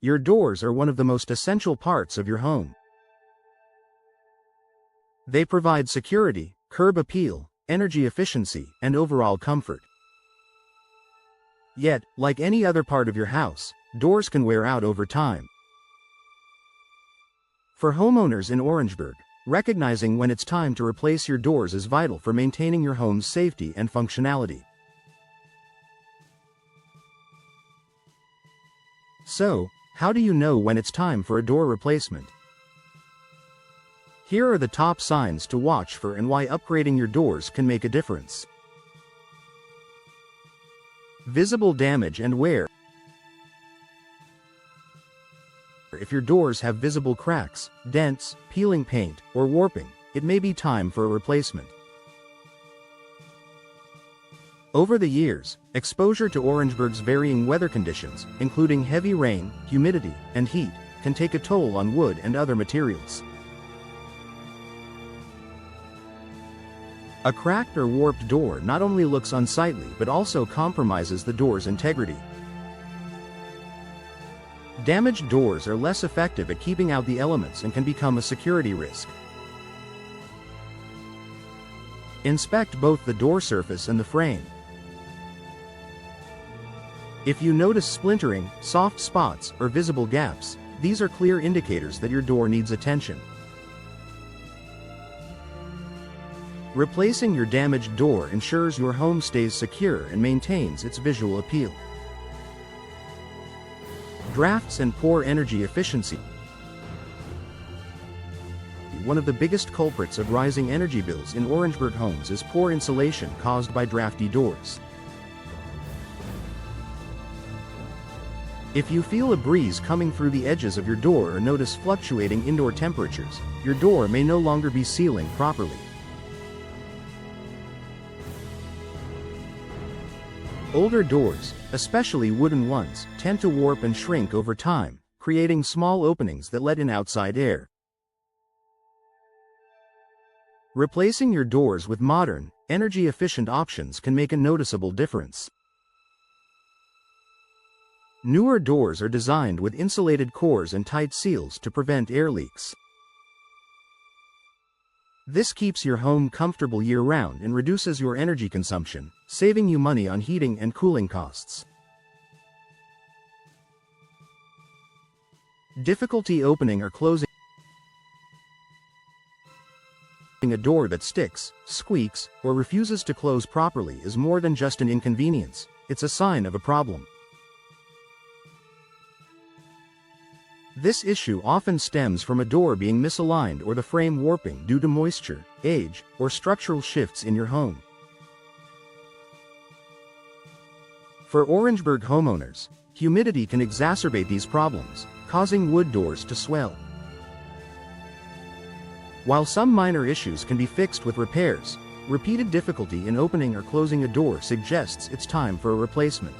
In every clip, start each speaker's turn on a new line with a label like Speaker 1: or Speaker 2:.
Speaker 1: Your doors are one of the most essential parts of your home. They provide security, curb appeal, energy efficiency, and overall comfort. Yet, like any other part of your house, doors can wear out over time. For homeowners in Orangeburg, recognizing when it's time to replace your doors is vital for maintaining your home's safety and functionality. So, how do you know when it's time for a door replacement? Here are the top signs to watch for and why upgrading your doors can make a difference. Visible damage and wear. If your doors have visible cracks, dents, peeling paint, or warping, it may be time for a replacement. Over the years, exposure to Orangeburg's varying weather conditions, including heavy rain, humidity, and heat, can take a toll on wood and other materials. A cracked or warped door not only looks unsightly but also compromises the door's integrity. Damaged doors are less effective at keeping out the elements and can become a security risk. Inspect both the door surface and the frame. If you notice splintering, soft spots, or visible gaps, these are clear indicators that your door needs attention. Replacing your damaged door ensures your home stays secure and maintains its visual appeal. Drafts and poor energy efficiency. One of the biggest culprits of rising energy bills in Orangeburg homes is poor insulation caused by drafty doors. If you feel a breeze coming through the edges of your door or notice fluctuating indoor temperatures, your door may no longer be sealing properly. Older doors, especially wooden ones, tend to warp and shrink over time, creating small openings that let in outside air. Replacing your doors with modern, energy-efficient options can make a noticeable difference. Newer doors are designed with insulated cores and tight seals to prevent air leaks. This keeps your home comfortable year-round and reduces your energy consumption, saving you money on heating and cooling costs. Difficulty opening or closing a door that sticks, squeaks, or refuses to close properly is more than just an inconvenience, it's a sign of a problem. This issue often stems from a door being misaligned or the frame warping due to moisture, age, or structural shifts in your home. For Orangeburg homeowners, humidity can exacerbate these problems, causing wood doors to swell. While some minor issues can be fixed with repairs, repeated difficulty in opening or closing a door suggests it's time for a replacement.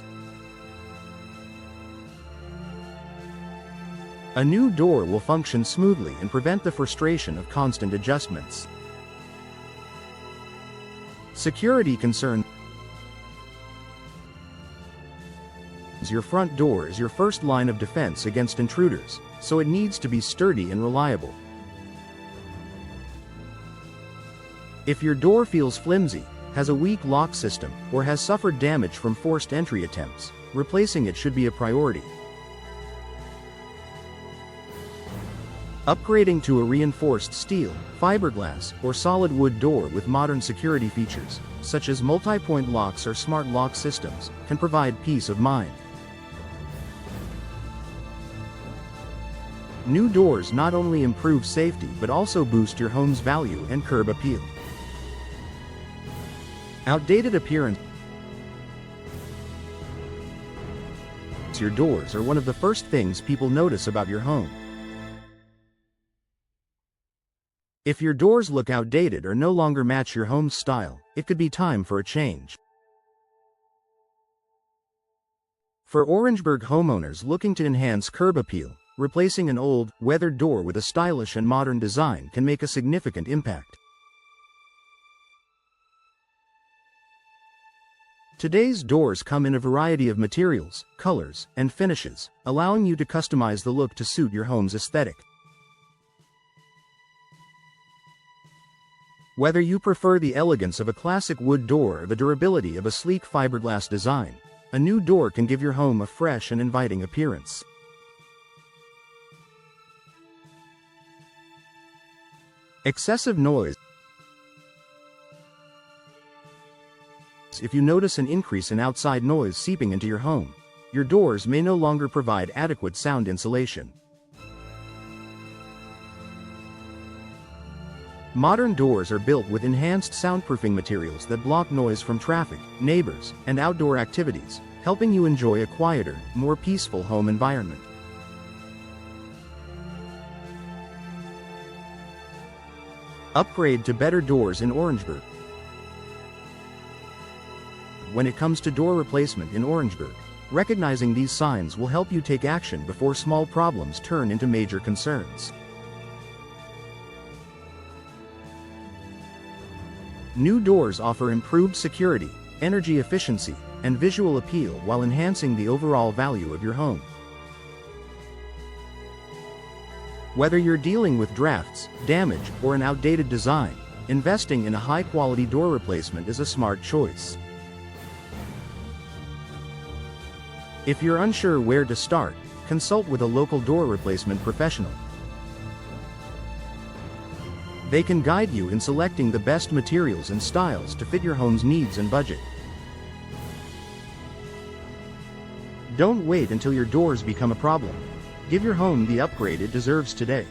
Speaker 1: A new door will function smoothly and prevent the frustration of constant adjustments. Security concerns. Your front door is your first line of defense against intruders, so it needs to be sturdy and reliable. If your door feels flimsy, has a weak lock system, or has suffered damage from forced entry attempts, replacing it should be a priority. Upgrading to a reinforced steel, fiberglass, or solid wood door with modern security features, such as multi-point locks or smart lock systems, can provide peace of mind. New doors not only improve safety but also boost your home's value and curb appeal. Outdated appearance. Your doors are one of the first things people notice about your home. If your doors look outdated or no longer match your home's style, it could be time for a change. For Orangeburg homeowners looking to enhance curb appeal, replacing an old, weathered door with a stylish and modern design can make a significant impact. Today's doors come in a variety of materials, colors, and finishes, allowing you to customize the look to suit your home's aesthetic. Whether you prefer the elegance of a classic wood door or the durability of a sleek fiberglass design, a new door can give your home a fresh and inviting appearance. Excessive noise. If you notice an increase in outside noise seeping into your home, your doors may no longer provide adequate sound insulation. Modern doors are built with enhanced soundproofing materials that block noise from traffic, neighbors, and outdoor activities, helping you enjoy a quieter, more peaceful home environment. Upgrade to better doors in Orangeburg. When it comes to door replacement in Orangeburg, recognizing these signs will help you take action before small problems turn into major concerns. New doors offer improved security, energy efficiency, and visual appeal while enhancing the overall value of your home. Whether you're dealing with drafts, damage, or an outdated design, investing in a high-quality door replacement is a smart choice. If you're unsure where to start, consult with a local door replacement professional. They can guide you in selecting the best materials and styles to fit your home's needs and budget. Don't wait until your doors become a problem. Give your home the upgrade it deserves today.